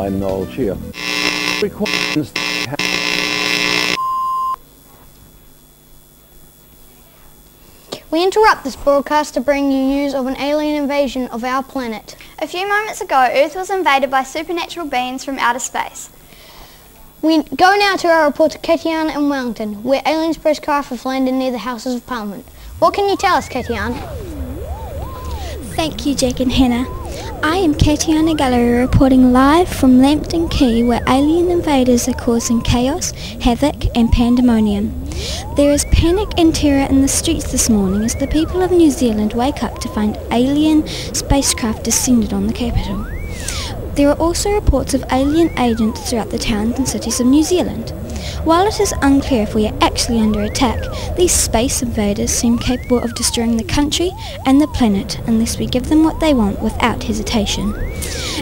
I'm Noel Chia. Requirements. We interrupt this broadcast to bring you news of an alien invasion of our planet. A few moments ago, Earth was invaded by supernatural beings from outer space. We go now to our reporter Katiana in Wellington, where aliens spacecraft have landed near the Houses of Parliament. What can you tell us, Katiana? Thank you, Jack and Hannah. I am Katiana Gallery reporting live from Lambton Quay, where alien invaders are causing chaos, havoc and pandemonium. There is panic and terror in the streets this morning as the people of New Zealand wake up to find alien spacecraft descended on the capital. There are also reports of alien agents throughout the towns and cities of New Zealand. While it is unclear if we are actually under attack, these space invaders seem capable of destroying the country and the planet unless we give them what they want without hesitation.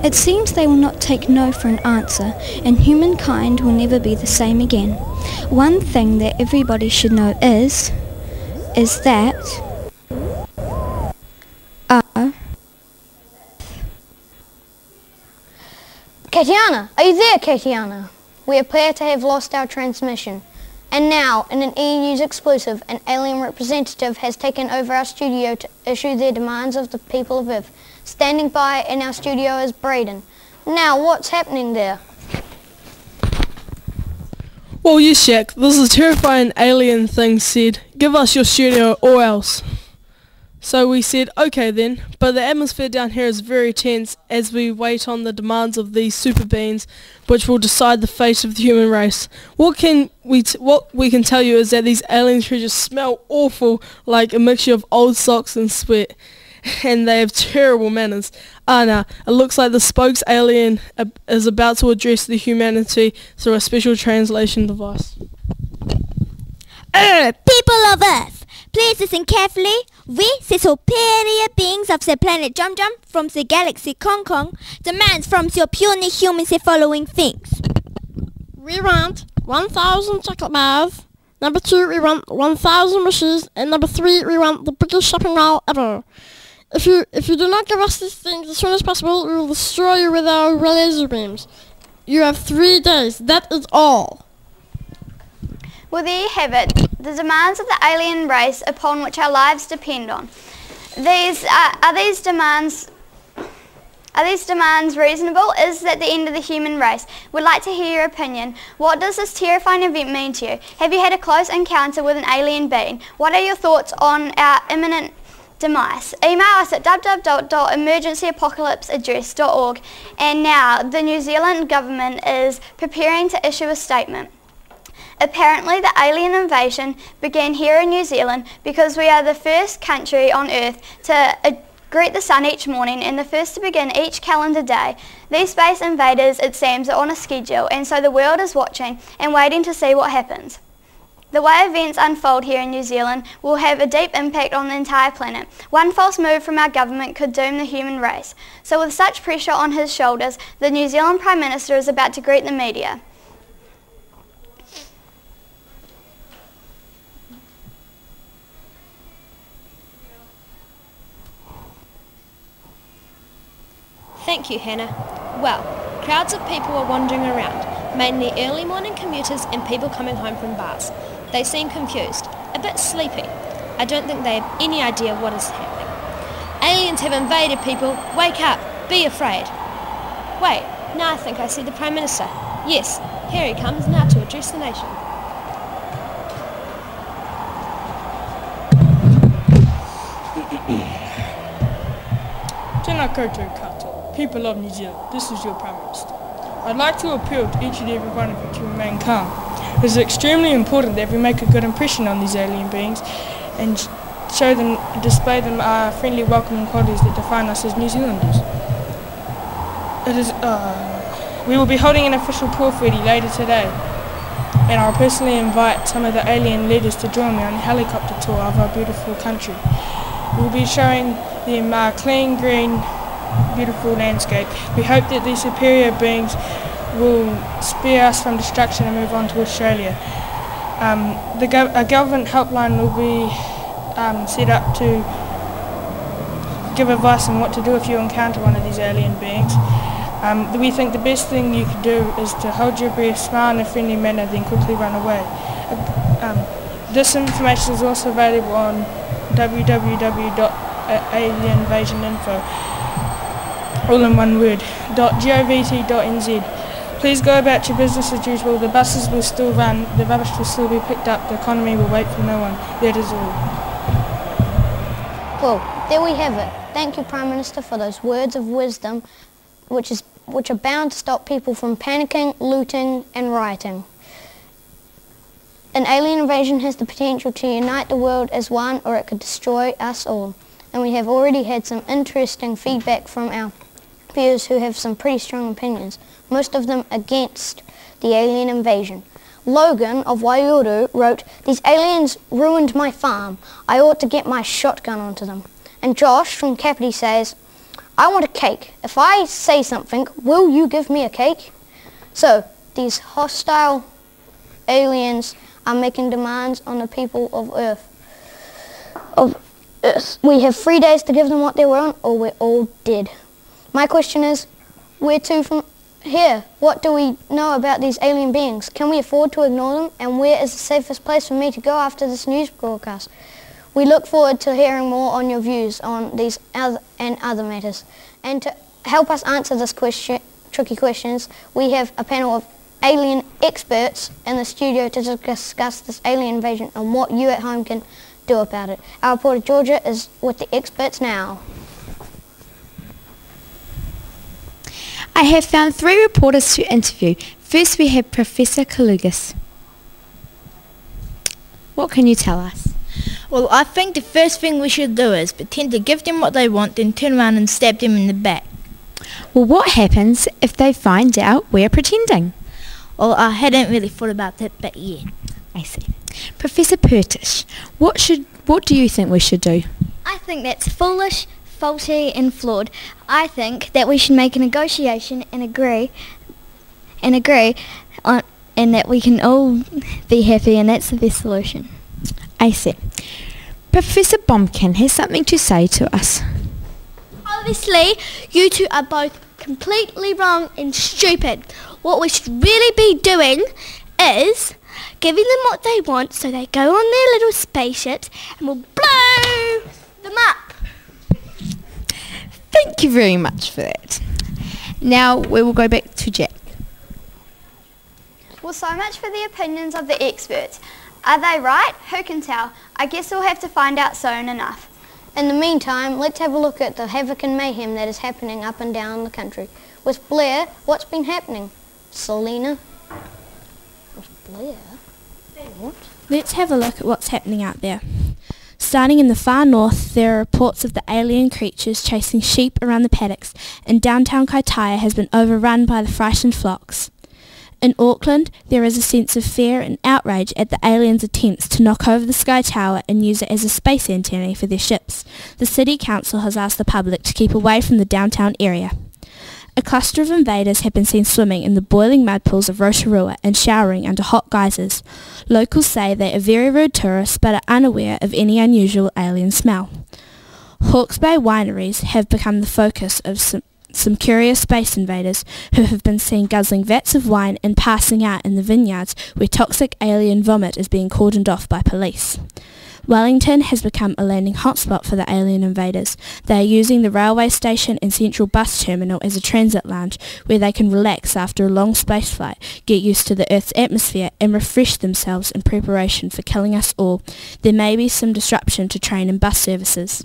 It seems they will not take no for an answer, and humankind will never be the same again. One thing that everybody should know is that Katiana! Are you there, Katiana? We appear to have lost our transmission. And now, in an E! News exclusive, an alien representative has taken over our studio to issue their demands of the people of Earth. Standing by in our studio is Braden. Now, what's happening there? Well, yes, Jack, this is a terrifying alien thing said, give us your studio or else. So we said, okay then, but the atmosphere down here is very tense as we wait on the demands of these super beings which will decide the fate of the human race. What we can tell you is that these alien creatures smell awful, like a mixture of old socks and sweat, and they have terrible manners. It looks like the spokes alien is about to address the humanity through a special translation device. People of Earth, please listen carefully. We, the superior beings of the planet Jum Jum from the galaxy Kong Kong, demands from your puny humans the following things. We want 1,000 chocolate bars. Number 2, we want 1,000 wishes. And number 3, we want the biggest shopping mall ever. If you do not give us these things as soon as possible, we will destroy you with our laser beams. You have 3 days. That is all. Well, there you have it, the demands of the alien race upon which our lives depend on. Are these demands reasonable? Is that the end of the human race? We'd like to hear your opinion. What does this terrifying event mean to you? Have you had a close encounter with an alien being? What are your thoughts on our imminent demise? Email us at www.emergencyapocalypseaddress.org. And now, the New Zealand government is preparing to issue a statement. Apparently, the alien invasion began here in New Zealand because we are the first country on Earth to greet the sun each morning and the first to begin each calendar day. These space invaders, it seems, are on a schedule, and so the world is watching and waiting to see what happens. The way events unfold here in New Zealand will have a deep impact on the entire planet. One false move from our government could doom the human race. So with such pressure on his shoulders, the New Zealand Prime Minister is about to greet the media. Thank you, Hannah. Well, crowds of people are wandering around, mainly early morning commuters and people coming home from bars. They seem confused, a bit sleepy. I don't think they have any idea what is happening. Aliens have invaded, people. Wake up. Be afraid. Wait, now I think I see the Prime Minister. Yes, here he comes now to address the nation. Tēnā koutou katoa. People of New Zealand, this is your Prime Minister. I'd like to appeal to each and every one of you to remain calm. It is extremely important that we make a good impression on these alien beings and display them our friendly, welcoming qualities that define us as New Zealanders. We will be holding an official porphyry later today, and I'll personally invite some of the alien leaders to join me on a helicopter tour of our beautiful country. We'll be showing them our clean, green, beautiful landscape. We hope that these superior beings will spare us from destruction and move on to Australia. A government helpline will be set up to give advice on what to do if you encounter one of these alien beings. We think the best thing you could do is to hold your breath, smile in a friendly manner, then quickly run away. This information is also available on www.alieninvasioninfo, all in one word, .govt.nz. Please go about your business as usual. The buses will still run, the rubbish will still be picked up, the economy will wait for no one. That is all. Well, there we have it. Thank you, Prime Minister, for those words of wisdom which are bound to stop people from panicking, looting and rioting. An alien invasion has the potential to unite the world as one, or it could destroy us all. And we have already had some interesting feedback from our viewers who have some pretty strong opinions, most of them against the alien invasion. Logan of Waiuru wrote, "These aliens ruined my farm. I ought to get my shotgun onto them." And Josh from Kapiti says, "I want a cake. If I say something, will you give me a cake?" So, these hostile aliens are making demands on the people of Earth. We have 3 days to give them what they want, or we're all dead. My question is, where to from here? What do we know about these alien beings? Can we afford to ignore them? And where is the safest place for me to go after this news broadcast? We look forward to hearing more on your views on these other matters. And to help us answer this tricky questions, we have a panel of alien experts in the studio to discuss this alien invasion and what you at home can do about it. Our reporter Georgia is with the experts now. I have found 3 reporters to interview. First we have Professor Kalugas. What can you tell us? Well, I think the first thing we should do is pretend to give them what they want, then turn around and stab them in the back. Well, what happens if they find out we're pretending? Well, I hadn't really thought about that, but yeah. I see. Professor Pertish, what do you think we should do? I think that's foolish, faulty and flawed. I think that we should make a negotiation and agree on, and that we can all be happy, and that's the best solution. I see. Professor Bombkin has something to say to us. Obviously, you two are both completely wrong and stupid. What we should really be doing is giving them what they want so they go on their little spaceships and we'll blow them up. Thank you very much for that. Now we will go back to Jack. Well, so much for the opinions of the experts. Are they right? Who can tell? I guess we'll have to find out soon enough. In the meantime, let's have a look at the havoc and mayhem that is happening up and down the country. With Blair, what's been happening? Selena? With Blair? What? Let's have a look at what's happening out there. Starting in the far north, there are reports of the alien creatures chasing sheep around the paddocks, and downtown Kaitaia has been overrun by the frightened flocks. In Auckland, there is a sense of fear and outrage at the aliens' attempts to knock over the Sky Tower and use it as a space antenna for their ships. The City Council has asked the public to keep away from the downtown area. A cluster of invaders have been seen swimming in the boiling mud pools of Rotorua and showering under hot geysers. Locals say they are very rude tourists but are unaware of any unusual alien smell. Hawke's Bay wineries have become the focus of some curious space invaders who have been seen guzzling vats of wine and passing out in the vineyards where toxic alien vomit is being cordoned off by police. Wellington has become a landing hotspot for the alien invaders. They are using the railway station and central bus terminal as a transit lounge where they can relax after a long spaceflight, get used to the Earth's atmosphere and refresh themselves in preparation for killing us all. There may be some disruption to train and bus services.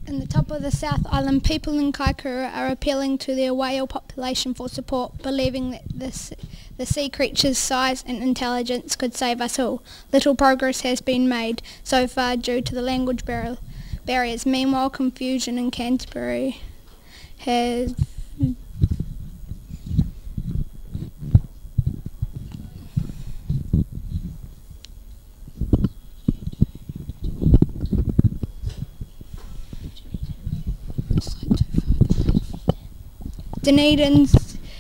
In the top of the South Island, people in Kaikoura are appealing to their whale population for support, believing that the sea creature's size and intelligence could save us all. Little progress has been made so far due to the language barriers. Meanwhile, confusion in Canterbury has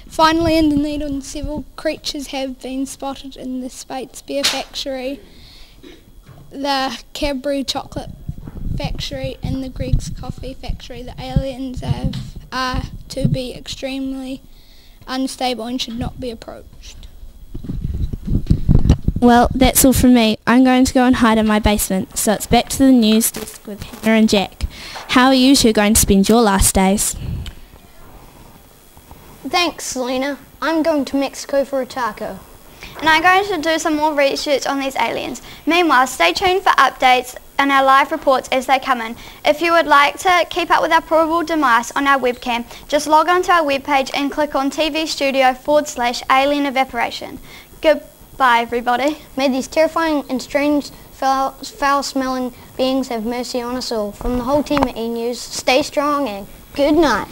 Finally, in Dunedin, several creatures have been spotted in the Speight's Beer Factory, the Cadbury Chocolate Factory and the Greg's Coffee Factory. The aliens have are to be extremely unstable and should not be approached. Well, that's all from me. I'm going to go and hide in my basement, so it's back to the news desk with Hannah and Jack. How are you two going to spend your last days? Thanks, Selena. I'm going to Mexico for a taco. And I'm going to do some more research on these aliens. Meanwhile, stay tuned for updates and our live reports as they come in. If you would like to keep up with our probable demise on our webcam, just log on to our webpage and click on TV Studio/alien evaporation. Goodbye, everybody. May these terrifying and strange, foul-smelling beings have mercy on us all. From the whole team at E! News, stay strong and good night.